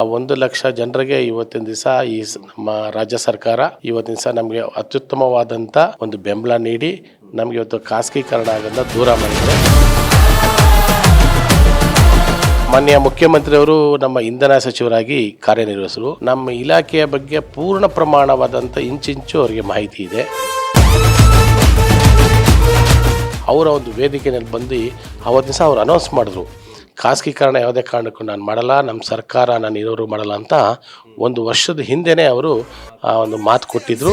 1,00,000 ಜನರಿಗೆ ಇವತ್ತಿನ ದಿವಸ ನಮ್ಮ ರಾಜ್ಯ ಸರ್ಕಾರ ಇವತ್ತಿನ ದಿವಸ ನಮಗೆ ಅತ್ಯುತ್ತಮವಾದಂಥ ಒಂದು ಬೆಂಬಲ ನೀಡಿ ನಮಗೆ ಇವತ್ತು ಖಾಸಗೀಕರಣ ಆಗೋದನ್ನ ದೂರ ಮಾಡಿದೆ. ಮಾನ್ಯ ಮುಖ್ಯಮಂತ್ರಿಯವರು ನಮ್ಮ ಇಂಧನ ಸಚಿವರಾಗಿ ಕಾರ್ಯನಿರ್ವಹಿಸಲು ನಮ್ಮ ಇಲಾಖೆಯ ಬಗ್ಗೆ ಪೂರ್ಣ ಪ್ರಮಾಣವಾದಂಥ ಇಂಚಿಂಚು ಅವರಿಗೆ ಮಾಹಿತಿ ಇದೆ. ಅವರ ಒಂದು ವೇದಿಕೆಯಲ್ಲಿ ಬಂದು ಅವತ್ತಿನ ದಿವಸ ಅವ್ರು ಅನೌನ್ಸ್ ಮಾಡಿದ್ರು, ಖಾಸಗೀಕರಣ ಯಾವುದೇ ಕಾರಣಕ್ಕೂ ನಾನು ಮಾಡಲ್ಲ, ನಮ್ಮ ಸರ್ಕಾರ ನಾನು ಇರೋರು ಮಾಡಲ್ಲ ಅಂತ 1 ವರ್ಷದ ಹಿಂದೆನೇ ಅವರು ಒಂದು ಮಾತು ಕೊಟ್ಟಿದ್ರು.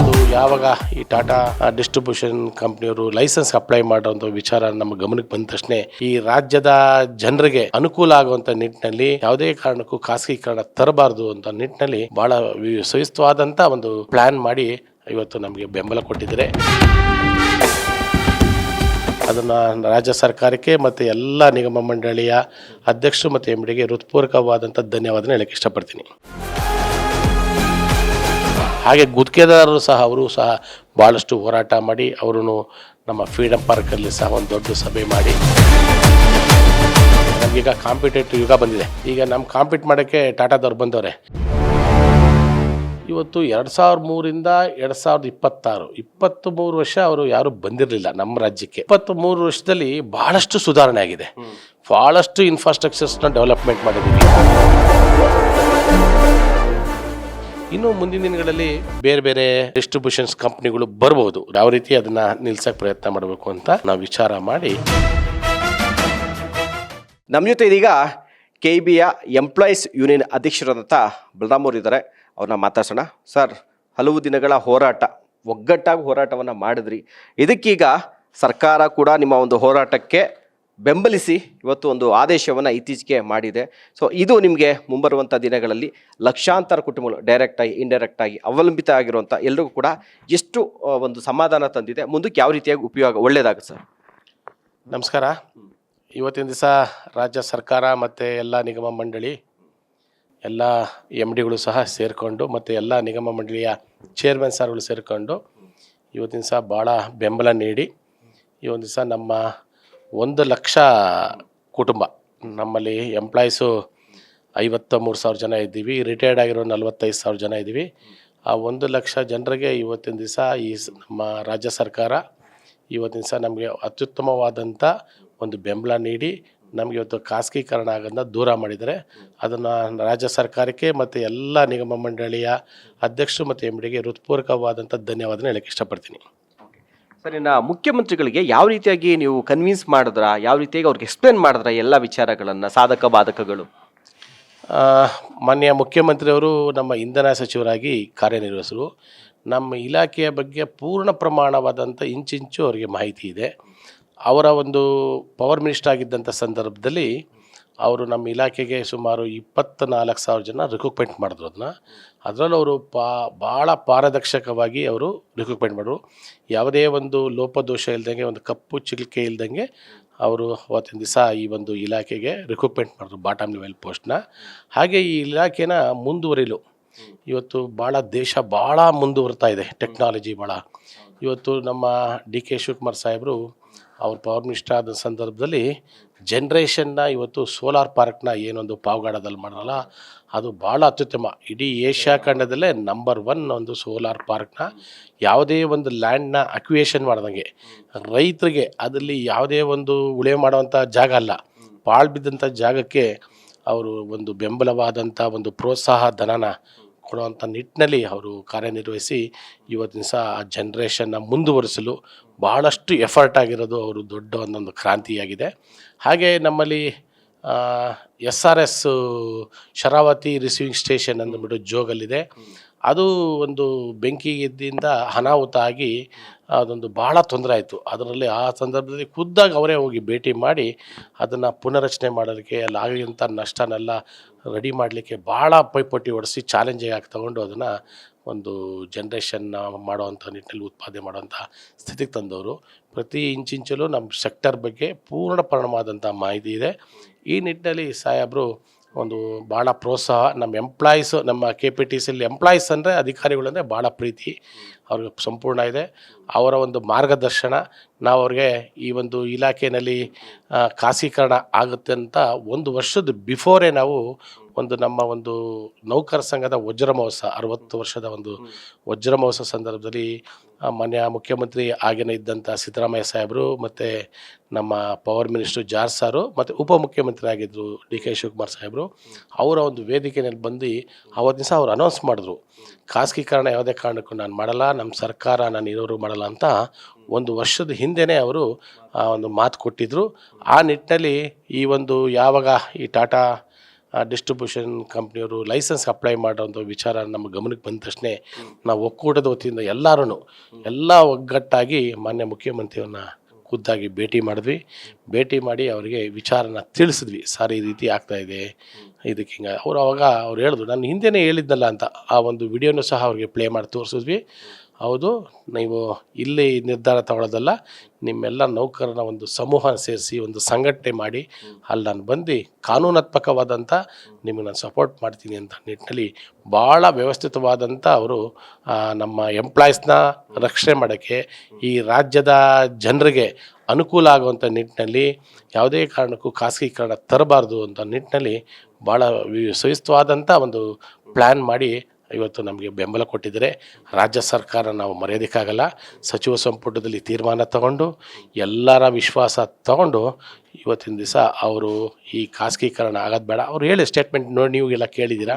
ಅದು ಯಾವಾಗ ಈ ಟಾಟಾ ಡಿಸ್ಟ್ರಿಬ್ಯೂಷನ್ ಕಂಪ್ನಿಯವರು ಲೈಸೆನ್ಸ್ ಅಪ್ಲೈ ಮಾಡೋಂಥ ವಿಚಾರ ನಮ್ಮ ಗಮನಕ್ಕೆ ಬಂದ ತಕ್ಷಣ ಈ ರಾಜ್ಯದ ಜನರಿಗೆ ಅನುಕೂಲ ಆಗುವಂಥ ನಿಟ್ಟಿನಲ್ಲಿ ಯಾವುದೇ ಕಾರಣಕ್ಕೂ ಖಾಸಗೀಕರಣ ತರಬಾರ್ದು ಅಂತ ನಿಟ್ಟಿನಲ್ಲಿ ಬಹಳ ಸುವ್ಯವಸ್ಥಿತವಾದಂಥ ಒಂದು ಪ್ಲಾನ್ ಮಾಡಿ ಇವತ್ತು ನಮಗೆ ಬೆಂಬಲ ಕೊಟ್ಟಿದ್ದಾರೆ. ಅದನ್ನು ರಾಜ್ಯ ಸರ್ಕಾರಕ್ಕೆ ಮತ್ತು ಎಲ್ಲ ನಿಗಮ ಮಂಡಳಿಯ ಅಧ್ಯಕ್ಷರು ಮತ್ತು ಎಂಡಿಗೆ ಹೃತ್ಪೂರ್ವಕವಾದಂಥ ಧನ್ಯವಾದನ ಹೇಳಕ್ಕೆ ಇಷ್ಟಪಡ್ತೀನಿ. ಹಾಗೆ ಗುತ್ತಿಗೆದಾರರು ಸಹ ಅವರು ಸಹ ಭಾಳಷ್ಟು ಹೋರಾಟ ಮಾಡಿ ಅವರು ನಮ್ಮ ಫ್ರೀಡಮ್ ಪಾರ್ಕಲ್ಲಿ ಸಹ ಒಂದು ದೊಡ್ಡ ಸಭೆ ಮಾಡಿ ನಮಗೀಗ ಕಾಂಪಿಟೇಟಿವ್ ಯುಗ ಬಂದಿದೆ. ಈಗ ನಮ್ಮ ಕಾಂಪೀಟ್ ಮಾಡೋಕ್ಕೆ ಟಾಟಾದವ್ರು ಬಂದವರೆ. ಇವತ್ತು 2003ರಿಂದ 2026 23 ವರ್ಷ ಅವರು ಯಾರು ಬಂದಿರಲಿಲ್ಲ ನಮ್ಮ ರಾಜ್ಯಕ್ಕೆ. 23 ವರ್ಷದಲ್ಲಿ ಬಹಳಷ್ಟು ಸುಧಾರಣೆ ಆಗಿದೆ, ಬಹಳಷ್ಟು ಇನ್ಫ್ರಾಸ್ಟ್ರಕ್ಚರ್ಸ್ನ ಡೆವಲಪ್ಮೆಂಟ್ ಮಾಡಿದ್ದೀವಿ. ಇನ್ನು ಮುಂದಿನ ದಿನಗಳಲ್ಲಿ ಬೇರೆ ಬೇರೆ ಡಿಸ್ಟ್ರಿಬ್ಯೂಷನ್ಸ್ ಕಂಪ್ನಿಗಳು ಬರ್ಬೋದು, ಯಾವ ರೀತಿ ಅದನ್ನ ನಿಲ್ಸಕ್ಕೆ ಪ್ರಯತ್ನ ಮಾಡಬೇಕು ಅಂತ ನಾವು ವಿಚಾರ ಮಾಡಿ. ನಮ್ಮ ಜೊತೆ ಇದೀಗ KEBಯ ಎಂಪ್ಲಾಯೀಸ್ ಯೂನಿಯನ್ ಅಧ್ಯಕ್ಷರಾದಂಥ ಬಲರಾಮ್ ಅವರು ಇದ್ದಾರೆ. ಅವ್ರನ್ನ ಮಾತಾಡ್ಸೋಣ. ಸರ್, ಹಲವು ದಿನಗಳ ಹೋರಾಟ, ಒಗ್ಗಟ್ಟಾಗಿ ಹೋರಾಟವನ್ನು ಮಾಡಿದ್ರಿ. ಇದಕ್ಕೀಗ ಸರ್ಕಾರ ಕೂಡ ನಿಮ್ಮ ಒಂದು ಹೋರಾಟಕ್ಕೆ ಬೆಂಬಲಿಸಿ ಇವತ್ತು ಒಂದು ಆದೇಶವನ್ನು ಇತ್ತೀಚೆಗೆ ಮಾಡಿದೆ. ಸೊ ಇದು ನಿಮಗೆ ಮುಂಬರುವಂಥ ದಿನಗಳಲ್ಲಿ ಲಕ್ಷಾಂತರ ಕುಟುಂಬಗಳು ಡೈರೆಕ್ಟಾಗಿ ಇಂಡೈರೆಕ್ಟಾಗಿ ಅವಲಂಬಿತ ಆಗಿರುವಂಥ ಎಲ್ರಿಗೂ ಕೂಡ ಎಷ್ಟು ಒಂದು ಸಮಾಧಾನ ತಂದಿದೆ, ಮುಂದಕ್ಕೆ ಯಾವ ರೀತಿಯಾಗಿ ಉಪಯೋಗ ಒಳ್ಳೆಯದಾಗುತ್ತೆ ಸರ್? ನಮಸ್ಕಾರ. ಇವತ್ತಿನ ದಿವಸ ರಾಜ್ಯ ಸರ್ಕಾರ ಮತ್ತು ಎಲ್ಲ ನಿಗಮ ಮಂಡಳಿ ಎಲ್ಲ MDಗಳು ಸಹ ಸೇರಿಕೊಂಡು ಮತ್ತು ಎಲ್ಲ ನಿಗಮ ಮಂಡಳಿಯ ಚೇರ್ಮನ್ ಸಾರ್ಗಳು ಸೇರಿಕೊಂಡು ಇವತ್ತಿನ ದಿವಸ ಭಾಳ ಬೆಂಬಲ ನೀಡಿ ಈ ಒಂದು ದಿವಸ ನಮ್ಮ 1,00,000 ಕುಟುಂಬ, ನಮ್ಮಲ್ಲಿ ಎಂಪ್ಲಾಯೀಸು 53,000 ಜನ ಇದ್ದೀವಿ, ರಿಟೈರ್ಡ್ ಆಗಿರೋ 45,000 ಜನ ಇದ್ದೀವಿ. ಆ 1,00,000 ಜನರಿಗೆ ಇವತ್ತಿನ ದಿವಸ ನಮ್ಮ ರಾಜ್ಯ ಸರ್ಕಾರ ಇವತ್ತಿನ ದಿವಸ ನಮಗೆ ಅತ್ಯುತ್ತಮವಾದಂಥ ಒಂದು ಬೆಂಬಲ ನೀಡಿ ನಮಗೆ ಇವತ್ತು ಖಾಸಗೀಕರಣ ಆಗೋದನ್ನ ದೂರ ಮಾಡಿದ್ದಾರೆ. ಅದನ್ನು ರಾಜ್ಯ ಸರ್ಕಾರಕ್ಕೆ ಮತ್ತು ಎಲ್ಲ ನಿಗಮ ಮಂಡಳಿಯ ಅಧ್ಯಕ್ಷರು ಮತ್ತು MDಗೆ ಹೃತ್ಪೂರ್ವಕವಾದಂಥ ಧನ್ಯವಾದನ ಹೇಳಕ್ಕೆ ಇಷ್ಟಪಡ್ತೀನಿ. ಸರ್, ಇನ್ನು ಮುಖ್ಯಮಂತ್ರಿಗಳಿಗೆ ಯಾವ ರೀತಿಯಾಗಿ ನೀವು ಕನ್ವಿನ್ಸ್ ಮಾಡಿದ್ರ, ಯಾವ ರೀತಿಯಾಗಿ ಅವ್ರಿಗೆ ಎಕ್ಸ್ಪ್ಲೇನ್ ಮಾಡಿದ್ರ ಎಲ್ಲ ವಿಚಾರಗಳನ್ನು, ಸಾಧಕ ಬಾಧಕಗಳು? ಮಾನ್ಯ ಮುಖ್ಯಮಂತ್ರಿಯವರು ನಮ್ಮ ಇಂಧನ ಸಚಿವರಾಗಿ ಕಾರ್ಯನಿರ್ವಹಿಸಲು ನಮ್ಮ ಇಲಾಖೆಯ ಬಗ್ಗೆ ಪೂರ್ಣ ಪ್ರಮಾಣವಾದಂಥ ಇಂಚಿಂಚು ಅವರಿಗೆ ಮಾಹಿತಿ ಇದೆ. ಅವರ ಒಂದು ಪವರ್ ಮಿನಿಸ್ಟರ್ ಆಗಿದ್ದಂಥ ಸಂದರ್ಭದಲ್ಲಿ ಅವರು ನಮ್ಮ ಇಲಾಖೆಗೆ ಸುಮಾರು 24,000 ಜನ ರಿಕ್ರೂಟ್ಮೆಂಟ್ ಮಾಡಿದ್ರು. ಅದರಲ್ಲಿ ಅವರು ಭಾಳ ಪಾರದರ್ಶಕವಾಗಿ ಅವರು ರಿಕ್ರೂಟ್ಮೆಂಟ್ ಮಾಡಿದ್ರು. ಯಾವುದೇ ಒಂದು ಲೋಪದೋಷ ಇಲ್ದಂಗೆ, ಒಂದು ಕಪ್ಪು ಚಿಲಿಕೆ ಇಲ್ದಂಗೆ ಅವರು ಅವತ್ತಿನ ದಿವಸ ಈ ಒಂದು ಇಲಾಖೆಗೆ ರಿಕ್ರೂಟ್ಮೆಂಟ್ ಮಾಡಿದ್ರು, ಬಾಟಮ್ ಲೆವೆಲ್ ಪೋಸ್ಟ್ನ. ಹಾಗೆ ಈ ಇಲಾಖೆನ ಮುಂದುವರಿಲು ಇವತ್ತು ದೇಶ ಭಾಳ ಮುಂದುವರ್ತಾ ಇದೆ, ಟೆಕ್ನಾಲಜಿ ಭಾಳ. ಇವತ್ತು ನಮ್ಮ DK ಶಿವಕುಮಾರ್ ಸಾಹೇಬರು ಅವ್ರ ಪವರ್ ಮಿನಿಸ್ಟರ್ ಆದ ಸಂದರ್ಭದಲ್ಲಿ ಜನ್ರೇಷನ್ನ ಇವತ್ತು ಸೋಲಾರ್ ಪಾರ್ಕ್ನ ಏನೊಂದು ಪಾವಗಡದಲ್ಲಿ ಮಾಡಲ್ಲ, ಅದು ಭಾಳ ಅತ್ಯುತ್ತಮ. ಇಡೀ ಏಷ್ಯಾ ಖಂಡದಲ್ಲೇ ನಂಬರ್ 1 ಒಂದು ಸೋಲಾರ್ ಪಾರ್ಕ್ನ ಯಾವುದೇ ಒಂದು ಲ್ಯಾಂಡ್ನ ಅಕ್ವಿಯೇಷನ್ ಮಾಡ್ದಂಗೆ ರೈತರಿಗೆ ಅದರಲ್ಲಿ ಯಾವುದೇ ಒಂದು ಉಳುಮೆ ಮಾಡುವಂಥ ಜಾಗ ಅಲ್ಲ, ಪಾಳು ಬಿದ್ದಂಥ ಜಾಗಕ್ಕೆ ಅವರು ಒಂದು ಬೆಂಬಲವಾದಂಥ ಒಂದು ಪ್ರೋತ್ಸಾಹ ಧನನ ಕೊಡುವಂಥ ನಿಟ್ಟಿನಲ್ಲಿ ಅವರು ಕಾರ್ಯನಿರ್ವಹಿಸಿ ಇವತ್ತಿನ ದಿವಸ ಆ ಜನ್ರೇಷನ್ನ ಮುಂದುವರಿಸಲು ಭಾಳಷ್ಟು ಎಫರ್ಟ್ ಆಗಿರೋದು ಅವರು ದೊಡ್ಡ ಒಂದೊಂದು ಕ್ರಾಂತಿಯಾಗಿದೆ. ಹಾಗೆ ನಮ್ಮಲ್ಲಿ SRS ಶರಾವತಿ ರಿಸೀವಿಂಗ್ ಸ್ಟೇಷನ್ ಅಂದ್ಬಿಟ್ಟು ಜೋಗಲ್ಲಿದೆ. ಅದು ಒಂದು ಬೆಂಕಿಯಿಂದ ಅನಾಹುತ ಆಗಿ ಅದೊಂದು ಭಾಳ ತೊಂದರೆ ಆಯಿತು. ಅದರಲ್ಲಿ ಆ ಸಂದರ್ಭದಲ್ಲಿ ಖುದ್ದಾಗಿ ಅವರೇ ಹೋಗಿ ಭೇಟಿ ಮಾಡಿ ಅದನ್ನು ಪುನರಚನೆ ಮಾಡೋದಕ್ಕೆ ಅಲ್ಲಾಗಿಂಥ ನಷ್ಟನೆಲ್ಲ ರೆಡಿ ಮಾಡಲಿಕ್ಕೆ ಭಾಳ ಪೈಪೋಟಿ ಹೊಡೆಸಿ ಚಾಲೆಂಜಿಂಗ್ ಆಗಿ ತಗೊಂಡು ಅದನ್ನು ಒಂದು ಜನ್ರೇಷನ್ನ ಮಾಡುವಂಥ ನಿಟ್ಟಿನಲ್ಲಿ ಉತ್ಪಾದನೆ ಮಾಡುವಂಥ ಸ್ಥಿತಿಗೆ ತಂದವರು. ಪ್ರತಿ ಇಂಚಿಂಚಲು ನಮ್ಮ ಸೆಕ್ಟರ್ ಬಗ್ಗೆ ಪೂರ್ಣ ಪರಿಣಾಮವಾದಂಥ ಮಾಹಿತಿ ಇದೆ. ಈ ನಿಟ್ಟಿನಲ್ಲಿ ಸಾಹೇಬರು ಒಂದು ಭಾಳ ಪ್ರೋತ್ಸಾಹ. ನಮ್ಮ ಎಂಪ್ಲಾಯೀಸು, ನಮ್ಮ KPTCಯಲ್ಲಿ ಎಂಪ್ಲಾಯೀಸ್ ಅಂದರೆ ಅಧಿಕಾರಿಗಳಂದರೆ ಭಾಳ ಪ್ರೀತಿ. ಅವ್ರಿಗೆ ಸಂಪೂರ್ಣ ಇದೆ. ಅವರ ಒಂದು ಮಾರ್ಗದರ್ಶನ ನಾವು ಅವ್ರಿಗೆ ಈ ಒಂದು ಇಲಾಖೆಯಲ್ಲಿ ಖಾಸಗೀಕರಣ ಆಗುತ್ತೆ ಅಂತ 1 ವರ್ಷದ ಬಿಫೋರೇ ನಾವು ನಮ್ಮ ಒಂದು ನೌಕರ ಸಂಘದ ವಜ್ರ ಮಹೋತ್ಸವ 60 ವರ್ಷದ ಒಂದು ವಜ್ರ ಮಹೋತ್ಸವ ಸಂದರ್ಭದಲ್ಲಿ ಮಾನ್ಯ ಮುಖ್ಯಮಂತ್ರಿ ಆಗಿನ ಇದ್ದಂಥ ಸಿದ್ದರಾಮಯ್ಯ ಸಾಹೇಬರು ಮತ್ತು ನಮ್ಮ ಪವರ್ ಮಿನಿಸ್ಟರ್ ಜಾರ್ಜ್ ಸಾರು ಮತ್ತು ಉಪಮುಖ್ಯಮಂತ್ರಿ ಆಗಿದ್ದರು DK ಶಿವಕುಮಾರ್ ಸಾಹೇಬರು ಅವರ ಒಂದು ವೇದಿಕೆಯಲ್ಲಿ ಬಂದು ಅವತ್ತು ದಿವಸ ಅವ್ರು ಅನೌನ್ಸ್ ಮಾಡಿದ್ರು, ಖಾಸಗೀಕರಣ ಯಾವುದೇ ಕಾರಣಕ್ಕೂ ನಾನು ಮಾಡಲ್ಲ, ನಮ್ಮ ಸರ್ಕಾರ ನಾನು ಇರೋರು ಮಾಡಲ್ಲ ಅಂತ 1 ವರ್ಷದ ಹಿಂದೆಯೇ ಅವರು ಒಂದು ಮಾತು ಕೊಟ್ಟಿದ್ದರು. ಆ ನಿಟ್ಟಿನಲ್ಲಿ ಈ ಒಂದು ಯಾವಾಗ ಈ ಟಾಟಾ ಡಿಸ್ಟ್ರಿಬ್ಯೂಷನ್ ಕಂಪ್ನಿಯವರು ಲೈಸೆನ್ಸ್ ಅಪ್ಲೈ ಮಾಡೋಂಥ ವಿಚಾರ ನಮ್ಮ ಗಮನಕ್ಕೆ ಬಂದ ತಕ್ಷಣ ನಾವು ಒಕ್ಕೂಟದ ವತಿಯಿಂದ ಎಲ್ಲ ಒಗ್ಗಟ್ಟಾಗಿ ಮಾನ್ಯ ಮುಖ್ಯಮಂತ್ರಿಯವ್ರನ್ನ ಖುದ್ದಾಗಿ ಭೇಟಿ ಮಾಡಿ ಅವರಿಗೆ ವಿಚಾರನ ತಿಳಿಸಿದ್ವಿ. ಸರ್ ಈ ರೀತಿ ಆಗ್ತಾಯಿದೆ, ಇದಕ್ಕೆ ಹಿಂಗೆ ಅವ್ರು ಹೇಳಿದ್ರು, ನಾನು ಹಿಂದೆನೇ ಹೇಳಿದ್ನಲ್ಲ ಅಂತ ಆ ಒಂದು ವಿಡಿಯೋನೂ ಸಹ ಅವ್ರಿಗೆ ಪ್ಲೇ ಮಾಡಿ ತೋರಿಸಿದ್ವಿ. ಹೌದು, ನೀವು ಇಲ್ಲಿ ನಿರ್ಧಾರ ತಗೊಳ್ಳೋದಲ್ಲ, ನಿಮ್ಮೆಲ್ಲ ನೌಕರನ ಒಂದು ಸಮೂಹ ಸೇರಿಸಿ ಒಂದು ಸಂಘಟನೆ ಮಾಡಿ ಅಲ್ಲಿ ನಾನು ಬಂದು ಕಾನೂನಾತ್ಮಕವಾದಂಥ ನಿಮಗೆ ನಾನು ಸಪೋರ್ಟ್ ಮಾಡ್ತೀನಿ ಅಂತ ನಿಟ್ಟಿನಲ್ಲಿ ಭಾಳ ವ್ಯವಸ್ಥಿತವಾದಂಥ ಅವರು ನಮ್ಮ ಎಂಪ್ಲಾಯೀಸ್ನ ರಕ್ಷಣೆ ಮಾಡೋಕ್ಕೆ, ಈ ರಾಜ್ಯದ ಜನರಿಗೆ ಅನುಕೂಲ ಆಗುವಂಥ ನಿಟ್ಟಿನಲ್ಲಿ ಯಾವುದೇ ಕಾರಣಕ್ಕೂ ಖಾಸಗೀಕರಣ ತರಬಾರ್ದು ಅಂತ ನಿಟ್ಟಿನಲ್ಲಿ ಭಾಳ ಸುವ್ಯವಸ್ಥಿತವಾದಂಥ ಒಂದು ಪ್ಲ್ಯಾನ್ ಮಾಡಿ ಇವತ್ತು ನಮಗೆ ಬೆಂಬಲ ಕೊಟ್ಟಿದ್ದಾರೆ. ರಾಜ್ಯ ಸರ್ಕಾರ ನಾವು ಮರೆಯೋದಕ್ಕಾಗಲ್ಲ. ಸಚಿವ ಸಂಪುಟದಲ್ಲಿ ತೀರ್ಮಾನ ತಗೊಂಡು ಎಲ್ಲರ ವಿಶ್ವಾಸ ತಗೊಂಡು ಇವತ್ತಿನ ದಿವಸ ಅವರು ಈ ಖಾಸಗೀಕರಣ ಆಗೋದು ಬೇಡ. ಅವ್ರು ಹೇಳಿ ಸ್ಟೇಟ್ಮೆಂಟ್ ನೋಡಿ, ನೀವೆಲ್ಲ ಕೇಳಿದ್ದೀರಾ,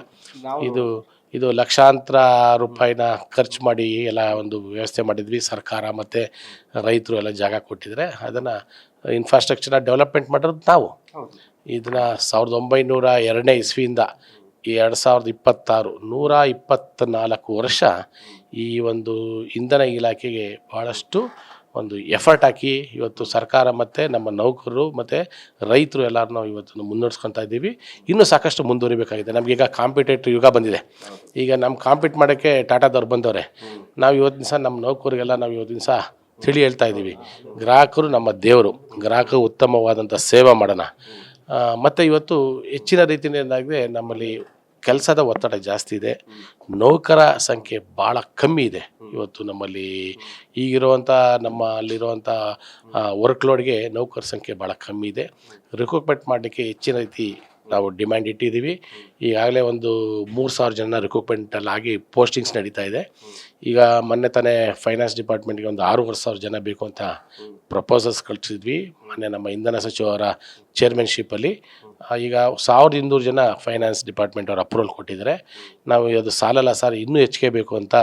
ಇದು ಲಕ್ಷಾಂತರ ರೂಪಾಯಿನ ಖರ್ಚು ಮಾಡಿ ಎಲ್ಲ ಒಂದು ವ್ಯವಸ್ಥೆ ಮಾಡಿದ್ವಿ. ಸರ್ಕಾರ ಮತ್ತು ರೈತರು ಎಲ್ಲ ಜಾಗ ಕೊಟ್ಟಿದ್ದಾರೆ, ಅದನ್ನು ಇನ್ಫ್ರಾಸ್ಟ್ರಕ್ಚರ್ನ ಡೆವಲಪ್ಮೆಂಟ್ ಮಾಡಿರೋದು ನಾವು. ಇದನ್ನು 1902ನೇ ಇಸ್ವಿಯಿಂದ 2026 124 ವರ್ಷ ಈ ಒಂದು ಇಂಧನ ಇಲಾಖೆಗೆ ಭಾಳಷ್ಟು ಒಂದು ಎಫರ್ಟ್ ಹಾಕಿ ಇವತ್ತು ಸರ್ಕಾರ ಮತ್ತು ನಮ್ಮ ನೌಕರರು ಮತ್ತು ರೈತರು ಎಲ್ಲರೂ ನಾವು ಇವತ್ತು ಮುನ್ನಡೆಸ್ಕೊತಾ ಇದ್ದೀವಿ. ಇನ್ನೂ ಸಾಕಷ್ಟು ಮುಂದುವರಿಬೇಕಾಗಿದೆ. ನಮಗೀಗ ಕಾಂಪಿಟೇಟಿವ್ ಯುಗ ಬಂದಿದೆ. ಈಗ ನಮ್ಮ ಕಾಂಪೀಟ್ ಮಾಡೋಕ್ಕೆ ಟಾಟಾದವ್ರು ಬಂದವ್ರೆ. ನಾವು ಇವತ್ತಿನ ದಿವಸ ನಮ್ಮ ನೌಕರಿಗೆಲ್ಲ ನಾವು ಇವತ್ತಿನ ದಿವಸ ಹೇಳ್ತಾ ಇದ್ದೀವಿ, ಗ್ರಾಹಕರು ನಮ್ಮ ದೇವರು, ಗ್ರಾಹಕರು ಉತ್ತಮವಾದಂಥ ಸೇವೆ ಮಾಡೋಣ. ಮತ್ತು ಇವತ್ತು ಹೆಚ್ಚಿನ ರೀತಿಯಲ್ಲಿ ಏನಾಗಿದೆ, ನಮ್ಮಲ್ಲಿ ಕೆಲಸದ ಒತ್ತಡ ಜಾಸ್ತಿ ಇದೆ, ನೌಕರ ಸಂಖ್ಯೆ ಭಾಳ ಕಮ್ಮಿ ಇದೆ. ಇವತ್ತು ನಮ್ಮಲ್ಲಿ ಈಗಿರುವಂಥ ನಮ್ಮಲ್ಲಿರುವಂಥ ವರ್ಕ್ ಲೋಡ್ಗೆ ನೌಕರ ಸಂಖ್ಯೆ ಭಾಳ ಕಮ್ಮಿ ಇದೆ. ರಿಕ್ರೂಟ್ಮೆಂಟ್ ಮಾಡಲಿಕ್ಕೆ ಹೆಚ್ಚಿನ ರೀತಿ ನಾವು ಡಿಮ್ಯಾಂಡ್ ಇಟ್ಟಿದ್ದೀವಿ. ಈಗಾಗಲೇ ಒಂದು 3000 ಜನ ರಿಕ್ರೂಟ್ಮೆಂಟಲ್ಲಿ ಆಗಿ ಪೋಸ್ಟಿಂಗ್ಸ್ ನಡೀತಾ ಇದೆ. ಈಗ ಮೊನ್ನೆ ತಾನೇ ಫೈನಾನ್ಸ್ ಡಿಪಾರ್ಟ್ಮೆಂಟ್ಗೆ ಒಂದು 6,500 ಜನ ಬೇಕು ಅಂತ ಪ್ರಪೋಸಲ್ಸ್ ಕಳಿಸಿದ್ವಿ. ಮೊನ್ನೆ ನಮ್ಮ ಇಂಧನ ಸಚಿವರ ಚೇರ್ಮನ್ಶಿಪ್ಪಲ್ಲಿ ಈಗ 1200 ಜನ ಫೈನಾನ್ಸ್ ಡಿಪಾರ್ಟ್ಮೆಂಟ್ ಅವ್ರು ಅಪ್ರೂವಲ್ ಕೊಟ್ಟಿದ್ದಾರೆ. ನಾವು ಅದು ಸಾಲಲ್ಲ ಸರ್, ಇನ್ನೂ ಹೆಚ್ಚಿಗೆ ಬೇಕು ಅಂತ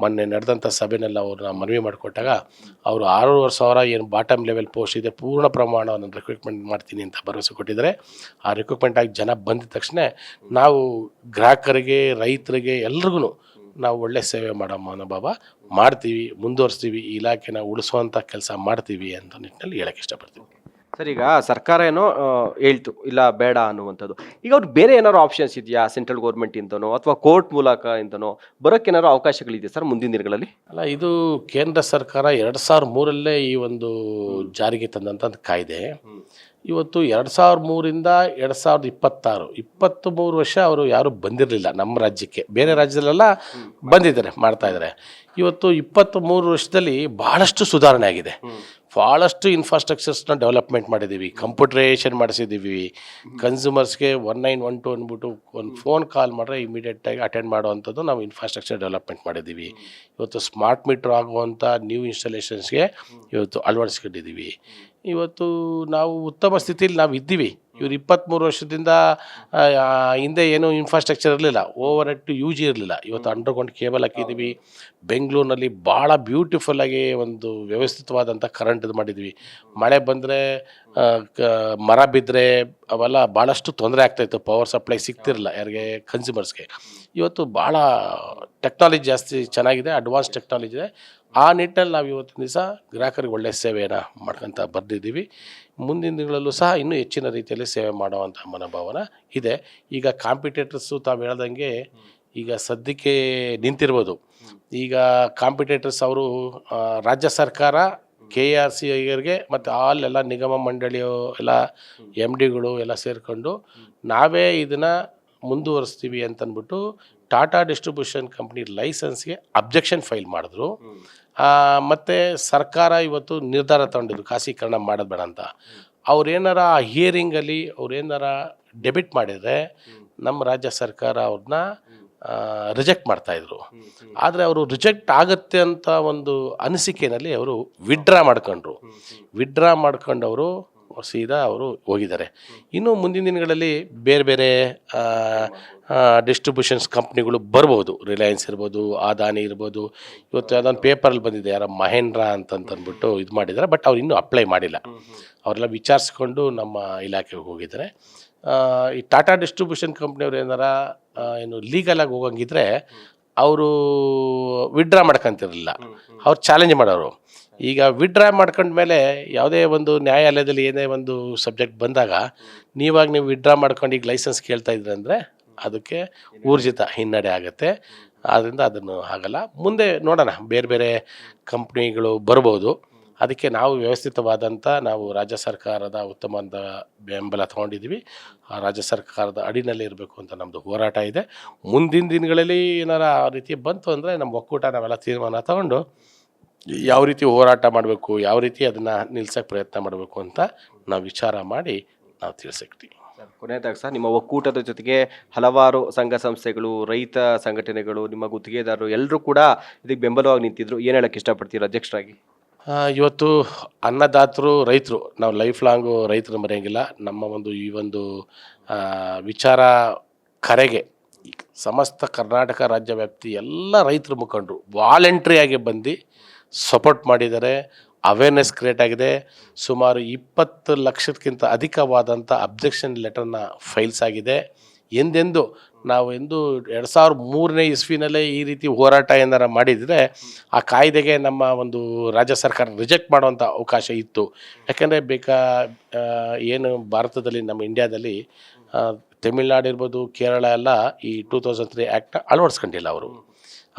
ಮೊನ್ನೆ ನಡೆದಂಥ ಸಭೆಯಲ್ಲಿ ಅವ್ರನ್ನ ಮನವಿ ಮಾಡಿಕೊಟ್ಟಾಗ ಅವರು 6,500 ಏನು ಬಾಟಮ್ ಲೆವೆಲ್ ಪೋಸ್ಟ್ ಇದೆ ಪೂರ್ಣ ಪ್ರಮಾಣವನ್ನು ರಿಕ್ರೂಟ್ಮೆಂಟ್ ಮಾಡ್ತೀನಿ ಅಂತ ಭರವಸೆ ಕೊಟ್ಟಿದ್ದಾರೆ. ಆ ರಿಕ್ರೂಟ್ಮೆಂಟ್ ಆಗಿ ಜನ ಬಂದಿದ ತಕ್ಷಣ ನಾವು ಗ್ರಾಹಕರಿಗೆ, ರೈತರಿಗೆ, ಎಲ್ರಿಗೂ ನಾವು ಒಳ್ಳೆ ಸೇವೆ ಮಾಡೋ ಮನೋಭಾವ ಮಾಡ್ತೀವಿ, ಮುಂದುವರಿಸ್ತೀವಿ, ಈ ಇಲಾಖೆನ ಉಳಿಸುವಂಥ ಕೆಲಸ ಮಾಡ್ತೀವಿ ಅಂತ ನಿಟ್ಟಿನಲ್ಲಿ ಹೇಳಕ್ಕೆ ಇಷ್ಟಪಡ್ತೀವಿ. ಸರ್, ಈಗ ಸರ್ಕಾರ ಏನೋ ಹೇಳ್ತು ಇಲ್ಲ ಬೇಡ ಅನ್ನುವಂಥದ್ದು. ಈಗ ಅವ್ರು ಬೇರೆ ಏನಾದ್ರು ಆಪ್ಷನ್ಸ್ ಇದೆಯಾ, ಸೆಂಟ್ರಲ್ ಗೌರ್ಮೆಂಟ್ ಇಂದನೋ ಅಥವಾ ಕೋರ್ಟ್ ಮೂಲಕ ಇಂದನೋ ಬರೋಕ್ಕೆ ಏನಾದ್ರು ಅವಕಾಶಗಳಿದೆಯಾ ಸರ್ ಮುಂದಿನ ದಿನಗಳಲ್ಲಿ? ಅಲ್ಲ, ಇದು ಕೇಂದ್ರ ಸರ್ಕಾರ 2003ರಲ್ಲೇ ಈ ಒಂದು ಜಾರಿಗೆ ತಂದಂಥ ಕಾಯ್ದೆ. ಇವತ್ತು 2003ರಿಂದ 2026 23 ವರ್ಷ ಅವರು ಯಾರೂ ಬಂದಿರಲಿಲ್ಲ ನಮ್ಮ ರಾಜ್ಯಕ್ಕೆ. ಬೇರೆ ರಾಜ್ಯದಲ್ಲೆಲ್ಲ ಬಂದಿದ್ದಾರೆ, ಮಾಡ್ತಾಯಿದ್ದಾರೆ. ಇವತ್ತು 23 ವರ್ಷದಲ್ಲಿ ಭಾಳಷ್ಟು ಸುಧಾರಣೆ ಆಗಿದೆ. ಭಾಳಷ್ಟು ಇನ್ಫ್ರಾಸ್ಟ್ರಕ್ಚರ್ಸ್ನ ಡೆವಲಪ್ಮೆಂಟ್ ಮಾಡಿದ್ದೀವಿ, ಕಂಪ್ಯೂಟರೈಸೇಷನ್ ಮಾಡಿಸಿದ್ದೀವಿ. ಕನ್ಸ್ಯೂಮರ್ಸ್ಗೆ 1912 ಅಂದ್ಬಿಟ್ಟು ಒಂದು ಫೋನ್ ಕಾಲ್ ಮಾಡಿದ್ರೆ ಇಮಿಡಿಯೇಟಾಗಿ ಅಟೆಂಡ್ ಮಾಡುವಂಥದ್ದು ನಾವು ಇನ್ಫ್ರಾಸ್ಟ್ರಕ್ಚರ್ ಡೆವಲಪ್ಮೆಂಟ್ ಮಾಡಿದ್ದೀವಿ. ಇವತ್ತು ಸ್ಮಾರ್ಟ್ ಮೀಟ್ರ್ ಆಗುವಂಥ ನ್ಯೂ ಇನ್ಸ್ಟಾಲೇಷನ್ಸ್ಗೆ ಇವತ್ತು ಅಳವಡಿಸ್ಕೊಂಡಿದ್ದೀವಿ. ಇವತ್ತು ನಾವು ಉತ್ತಮ ಸ್ಥಿತಿಯಲ್ಲಿ ನಾವು ಇದ್ದೀವಿ. ಇವರು 23 ವರ್ಷದಿಂದ ಹಿಂದೆ ಏನೂ ಇನ್ಫ್ರಾಸ್ಟ್ರಕ್ಚರ್ ಇರಲಿಲ್ಲ, ಓವರ್ ಹೆಡ್ ಟು UG ಇರಲಿಲ್ಲ. ಇವತ್ತು ಅಂಡರ್ಗ್ರೌಂಡ್ ಕೇಬಲ್ ಹಾಕಿದ್ದೀವಿ. ಬೆಂಗಳೂರಿನಲ್ಲಿ ಭಾಳ ಬ್ಯೂಟಿಫುಲ್ಲಾಗಿ ಒಂದು ವ್ಯವಸ್ಥಿತವಾದಂಥ ಕರೆಂಟ್ ಇದು ಮಾಡಿದ್ವಿ. ಮಳೆ ಬಂದರೆ ಮರ ಬಿದ್ದರೆ ಅವೆಲ್ಲ ಭಾಳಷ್ಟು ತೊಂದರೆ ಆಗ್ತಾಯಿತ್ತು, ಪವರ್ ಸಪ್ಲೈ ಸಿಗ್ತಿರಲಿಲ್ಲ ಯಾರಿಗೆ, ಕನ್ಸ್ಯೂಮರ್ಸ್ಗೆ. ಇವತ್ತು ಭಾಳ ಟೆಕ್ನಾಲಜಿ ಜಾಸ್ತಿ ಚೆನ್ನಾಗಿದೆ, ಅಡ್ವಾನ್ಸ್ ಟೆಕ್ನಾಲಜಿ ಇದೆ. ಆ ನಿಟ್ಟಿನಲ್ಲಿ ನಾವು ಇವತ್ತಿನ ದಿವಸ ಗ್ರಾಹಕರಿಗೆ ಒಳ್ಳೆಯ ಸೇವೆಯನ್ನು ಮಾಡ್ಕೊತ ಬಂದಿದ್ದೀವಿ. ಮುಂದಿನ ದಿನಗಳಲ್ಲೂ ಸಹ ಇನ್ನೂ ಹೆಚ್ಚಿನ ರೀತಿಯಲ್ಲಿ ಸೇವೆ ಮಾಡುವಂಥ ಮನೋಭಾವನ ಇದೆ. ಈಗ ಕಾಂಪಿಟೇಟರ್ಸು ತಾವು ಹೇಳ್ದಂಗೆ ಈಗ ಸದ್ಯಕ್ಕೆ ನಿಂತಿರ್ಬೋದು. ಈಗ ಕಾಂಪಿಟೇಟರ್ಸ್ ಅವರು ರಾಜ್ಯ ಸರ್ಕಾರ, KRCಗೆ ಮತ್ತು ಎಲ್ಲ ನಿಗಮ ಮಂಡಳಿಯು ಎಲ್ಲ MDಗಳು ಎಲ್ಲ ಸೇರಿಕೊಂಡು ನಾವೇ ಇದನ್ನು ಮುಂದುವರಿಸ್ತೀವಿ ಅಂತಂದ್ಬಿಟ್ಟು ಟಾಟಾ ಡಿಸ್ಟ್ರಿಬ್ಯೂಷನ್ ಕಂಪ್ನಿ ಲೈಸೆನ್ಸ್ಗೆ ಅಬ್ಜೆಕ್ಷನ್ ಫೈಲ್ ಮಾಡಿದ್ರು. ಮತ್ತು ಸರ್ಕಾರ ಇವತ್ತು ನಿರ್ಧಾರ ತಗೊಂಡಿದ್ರು ಖಾಸಗೀಕರಣ ಮಾಡೋದು ಬೇಡ ಅಂತ. ಅವ್ರೇನಾರ ಆ ಹಿಯರಿಂಗಲ್ಲಿ ಅವ್ರೇನಾರ ಡೆಬಿಟ್ ಮಾಡಿದರೆ ನಮ್ಮ ರಾಜ್ಯ ಸರ್ಕಾರ ಅವ್ರನ್ನ ರಿಜೆಕ್ಟ್ ಮಾಡ್ತಾಯಿದ್ರು. ಆದರೆ ಅವರು ರಿಜೆಕ್ಟ್ ಆಗುತ್ತೆ ಅಂತ ಒಂದು ಅನಿಸಿಕೆಯಲ್ಲಿ ಅವರು ವಿಡ್ರಾ ಮಾಡ್ಕೊಂಡು ಅವರು ಸೀದಾ ಅವರು ಹೋಗಿದ್ದಾರೆ. ಇನ್ನು ಮುಂದಿನ ದಿನಗಳಲ್ಲಿ ಬೇರೆ ಬೇರೆ ಡಿಸ್ಟ್ರಿಬ್ಯೂಷನ್ಸ್ ಕಂಪ್ನಿಗಳು ಬರ್ಬೋದು, ರಿಲಯನ್ಸ್ ಇರ್ಬೋದು, ಅದಾನಿ ಇರ್ಬೋದು. ಇವತ್ತು ಅದೊಂದು ಪೇಪರಲ್ಲಿ ಬಂದಿದೆ, ಯಾರೋ ಮಹೇಂದ್ರ ಅಂತಂದ್ಬಿಟ್ಟು ಇದು ಮಾಡಿದ್ದಾರೆ. ಬಟ್ ಅವ್ರು ಇನ್ನೂ ಅಪ್ಲೈ ಮಾಡಿಲ್ಲ. ಅವರೆಲ್ಲ ವಿಚಾರಿಸ್ಕೊಂಡು ನಮ್ಮ ಇಲಾಖೆಗೆ ಹೋಗಿದ್ದಾರೆ. ಈ ಟಾಟಾ ಡಿಸ್ಟ್ರಿಬ್ಯೂಷನ್ ಕಂಪ್ನಿಯವ್ರು ಏನಾರ ಏನು ಲೀಗಲಾಗಿ ಹೋಗಂಗಿದ್ರೆ ಅವರು ವಿಡ್ರಾ ಮಾಡ್ಕೊಂತಿರಲಿಲ್ಲ, ಅವ್ರು ಚಾಲೆಂಜ್ ಮಾಡೋರು. ಈಗ ವಿಡ್ರಾ ಮಾಡ್ಕೊಂಡ್ಮೇಲೆ ಯಾವುದೇ ಒಂದು ನ್ಯಾಯಾಲಯದಲ್ಲಿ ಏನೇ ಒಂದು ಸಬ್ಜೆಕ್ಟ್ ಬಂದಾಗ ನೀವು ವಿಡ್ರಾ ಮಾಡ್ಕೊಂಡು ಈಗ ಲೈಸೆನ್ಸ್ ಕೇಳ್ತಾ ಇದ್ರಿ ಅಂದರೆ ಅದಕ್ಕೆ ಊರ್ಜಿತ ಹಿನ್ನಡೆ ಆಗುತ್ತೆ. ಆದ್ದರಿಂದ ಅದನ್ನು ಆಗಲ್ಲ. ಮುಂದೆ ನೋಡೋಣ, ಬೇರೆ ಬೇರೆ ಕಂಪ್ನಿಗಳು ಬರ್ಬೋದು. ಅದಕ್ಕೆ ನಾವು ವ್ಯವಸ್ಥಿತವಾದಂಥ ನಾವು ರಾಜ್ಯ ಸರ್ಕಾರದ ಉತ್ತಮವಾದ ಬೆಂಬಲ ತೊಗೊಂಡಿದ್ದೀವಿ. ಆ ರಾಜ್ಯ ಸರ್ಕಾರದ ಅಡಿನಲ್ಲಿ ಇರಬೇಕು ಅಂತ ನಮ್ಮದು ಹೋರಾಟ ಇದೆ. ಮುಂದಿನ ದಿನಗಳಲ್ಲಿ ಏನಾರ ಆ ರೀತಿ ಬಂತು ಅಂದರೆ ನಮ್ಮ ಒಕ್ಕೂಟ ನಾವೆಲ್ಲ ತೀರ್ಮಾನ ತಗೊಂಡು ಯಾವ ರೀತಿ ಹೋರಾಟ ಮಾಡಬೇಕು, ಯಾವ ರೀತಿ ಅದನ್ನು ನಿಲ್ಸೋಕ್ಕೆ ಪ್ರಯತ್ನ ಮಾಡಬೇಕು ಅಂತ ನಾವು ವಿಚಾರ ಮಾಡಿ ನಾವು ತಿಳಿಸಿರ್ತೀವಿ. ಕೊನೆಯದಾಗಿ ಸರ್, ನಿಮ್ಮ ಒಕ್ಕೂಟದ ಜೊತೆಗೆ ಹಲವಾರು ಸಂಘ ಸಂಸ್ಥೆಗಳು, ರೈತ ಸಂಘಟನೆಗಳು, ನಿಮ್ಮ ಗುತ್ತಿಗೆದಾರರು ಎಲ್ಲರೂ ಕೂಡ ಇದಕ್ಕೆ ಬೆಂಬಲವಾಗಿ ನಿಂತಿದ್ರು. ಏನು ಹೇಳಕ್ಕೆ ಇಷ್ಟಪಡ್ತೀರಾ ಅಧ್ಯಕ್ಷರಾಗಿ? ಇವತ್ತು ಅನ್ನದಾತರು ರೈತರು, ನಾವು ಲೈಫ್ ಲಾಂಗು ರೈತರು ಮರೆಯೋಂಗಿಲ್ಲ. ನಮ್ಮ ಈ ಒಂದು ವಿಚಾರ ಕರೆಗೆ ಸಮಸ್ತ ಕರ್ನಾಟಕ ರಾಜ್ಯ ವ್ಯಾಪ್ತಿ ಎಲ್ಲ ರೈತರು ಮುಖಂಡರು ವಾಲಂಟ್ರಿಯಾಗಿ ಬಂದು ಸಪೋರ್ಟ್ ಮಾಡಿದ್ದಾರೆ. ಅವೇರ್ನೆಸ್ ಕ್ರಿಯೇಟ್ ಆಗಿದೆ. ಸುಮಾರು 20 ಲಕ್ಷಕ್ಕಿಂತ ಅಧಿಕವಾದಂಥ ಅಬ್ಜೆಕ್ಷನ್ ಲೆಟರ್ನ ಫೈಲ್ಸ್ ಆಗಿದೆ. ಎಂದೆಂದು ನಾವು 2003ನೇ ಇಸ್ವಿನಲ್ಲೇ ಈ ರೀತಿ ಹೋರಾಟ ಏನಾರ ಮಾಡಿದರೆ ಆ ಕಾಯ್ದೆಗೆ ನಮ್ಮ ಒಂದು ರಾಜ್ಯ ಸರ್ಕಾರ ರಿಜೆಕ್ಟ್ ಮಾಡುವಂಥ ಅವಕಾಶ ಇತ್ತು. ಯಾಕೆಂದರೆ ಏನು ಭಾರತದಲ್ಲಿ ನಮ್ಮ ಇಂಡಿಯಾದಲ್ಲಿ ತಮಿಳ್ನಾಡು ಇರ್ಬೋದು, ಕೇರಳ ಎಲ್ಲ ಈ 2003 ಆ್ಯಕ್ಟ್ನ ಅಳವಡಿಸ್ಕೊಂಡಿಲ್ಲ.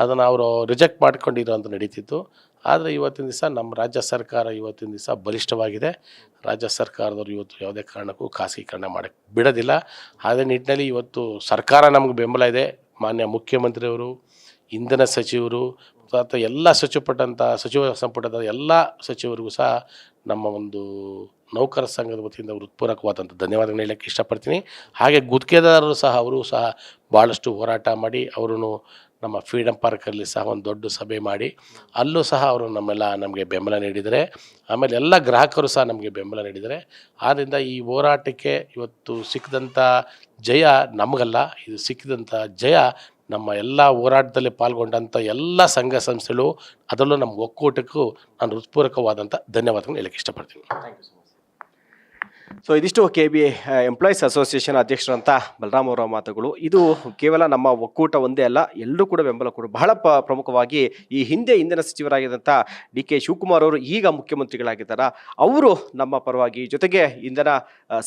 ಅದನ್ನು ಅವರು ರಿಜೆಕ್ಟ್ ಮಾಡ್ಕೊಂಡಿರೋಂಥ ನಡೀತಿತ್ತು. ಆದರೆ ಇವತ್ತಿನ ದಿವಸ ನಮ್ಮ ರಾಜ್ಯ ಸರ್ಕಾರ ಇವತ್ತಿನ ದಿವಸ ಬಲಿಷ್ಠವಾಗಿದೆ. ರಾಜ್ಯ ಸರ್ಕಾರದವರು ಇವತ್ತು ಯಾವುದೇ ಕಾರಣಕ್ಕೂ ಖಾಸಗೀಕರಣ ಮಾಡೋಕ್ಕೆ ಬಿಡೋದಿಲ್ಲ. ಅದೇ ನಿಟ್ಟಿನಲ್ಲಿ ಇವತ್ತು ಸರ್ಕಾರ ನಮಗೆ ಬೆಂಬಲ ಇದೆ. ಮಾನ್ಯ ಮುಖ್ಯಮಂತ್ರಿಯವರು, ಇಂಧನ ಸಚಿವರು ಮತ್ತು ಎಲ್ಲ ಸಚಿವ ಸಂಪುಟದ ಎಲ್ಲ ಸಚಿವರಿಗೂ ಸಹ ನಮ್ಮ ಒಂದು ನೌಕರ ಸಂಘದ ವತಿಯಿಂದ ಹೃತ್ಪೂರ್ವಕವಾದಂಥ ಧನ್ಯವಾದಗಳನ್ನ ಹೇಳೋಕ್ಕೆ ಇಷ್ಟಪಡ್ತೀನಿ. ಹಾಗೆ ಗುತ್ತಿಗೆದಾರರು ಸಹ ಅವರು ಸಹ ಭಾಳಷ್ಟು ಹೋರಾಟ ಮಾಡಿ ಅವರು ನಮ್ಮ ಫ್ರೀಡಮ್ ಪಾರ್ಕಲ್ಲಿ ಸಹ ಒಂದು ದೊಡ್ಡ ಸಭೆ ಮಾಡಿ ಅಲ್ಲೂ ಸಹ ಅವರು ನಮಗೆ ಬೆಂಬಲ ನೀಡಿದ್ದಾರೆ. ಆಮೇಲೆ ಎಲ್ಲ ಗ್ರಾಹಕರು ಸಹ ನಮಗೆ ಬೆಂಬಲ ನೀಡಿದ್ದಾರೆ. ಆದ್ದರಿಂದ ಈ ಹೋರಾಟಕ್ಕೆ ಇವತ್ತು ಸಿಕ್ಕಿದಂಥ ಜಯ ನಮಗಲ್ಲ, ಇದು ಸಿಕ್ಕಿದಂಥ ಜಯ ನಮ್ಮ ಎಲ್ಲ ಹೋರಾಟದಲ್ಲಿ ಪಾಲ್ಗೊಂಡಂಥ ಎಲ್ಲ ಸಂಘ ಸಂಸ್ಥೆಗಳು, ಅದರಲ್ಲೂ ನಮ್ಮ ಒಕ್ಕೂಟಕ್ಕೂ ನಾನು ಹೃತ್ಪೂರ್ವಕವಾದಂಥ ಧನ್ಯವಾದಗಳನ್ನು ಹೇಳಕ್ಕೆ ಇಷ್ಟಪಡ್ತೀನಿ. ಸೊ ಇದಿಷ್ಟು KBA ಎಂಪ್ಲಾಯೀಸ್ ಅಸೋಸಿಯೇಷನ್ ಅಧ್ಯಕ್ಷರಂತ ಬಲರಾಮ್ ಅವರ ಮಾತುಗಳು. ಇದು ಕೇವಲ ನಮ್ಮ ಒಕ್ಕೂಟ ಒಂದೇ ಅಲ್ಲ, ಎಲ್ಲರೂ ಕೂಡ ಬೆಂಬಲ ಕೊಡು. ಬಹಳ ಪ್ರಮುಖವಾಗಿ ಈ ಹಿಂದೆ ಇಂಧನ ಸಚಿವರಾಗಿದ್ದಂಥ DK ಶಿವಕುಮಾರ್ ಅವರು ಈಗ ಮುಖ್ಯಮಂತ್ರಿಗಳಾಗಿದ್ದಾರೆ. ಅವರು ನಮ್ಮ ಪರವಾಗಿ, ಜೊತೆಗೆ ಇಂಧನ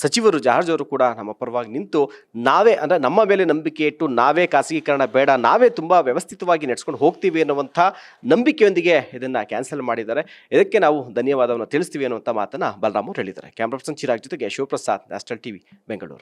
ಸಚಿವರು ಜಾರ್ಜ್ ಅವರು ಕೂಡ ನಮ್ಮ ಪರವಾಗಿ ನಿಂತು ನಾವೇ ಅಂದರೆ ನಮ್ಮ ಮೇಲೆ ನಂಬಿಕೆ ಇಟ್ಟು ನಾವೇ ಖಾಸಗೀಕರಣ ಬೇಡ, ನಾವೇ ತುಂಬ ವ್ಯವಸ್ಥಿತವಾಗಿ ನಡೆಸ್ಕೊಂಡು ಹೋಗ್ತೀವಿ ಅನ್ನುವಂಥ ನಂಬಿಕೆಯೊಂದಿಗೆ ಇದನ್ನು ಕ್ಯಾನ್ಸಲ್ ಮಾಡಿದ್ದಾರೆ. ಇದಕ್ಕೆ ನಾವು ಧನ್ಯವಾದವನ್ನು ತಿಳಿಸ್ತೀವಿ ಅನ್ನುವಂಥ ಮಾತನ್ನು ಬಲರಾಮ್ ಅವರು ಹೇಳಿದ್ದಾರೆ. ಕ್ಯಾಮ್ರಾ ಪರ್ಸನ್ ಚಿರಾಗ್ ಜೊತೆಗೆ ಶಿವಪ್ರಸಾದ್, ನ್ಯಾಷನಲ್ TV, ಬೆಂಗಳೂರು.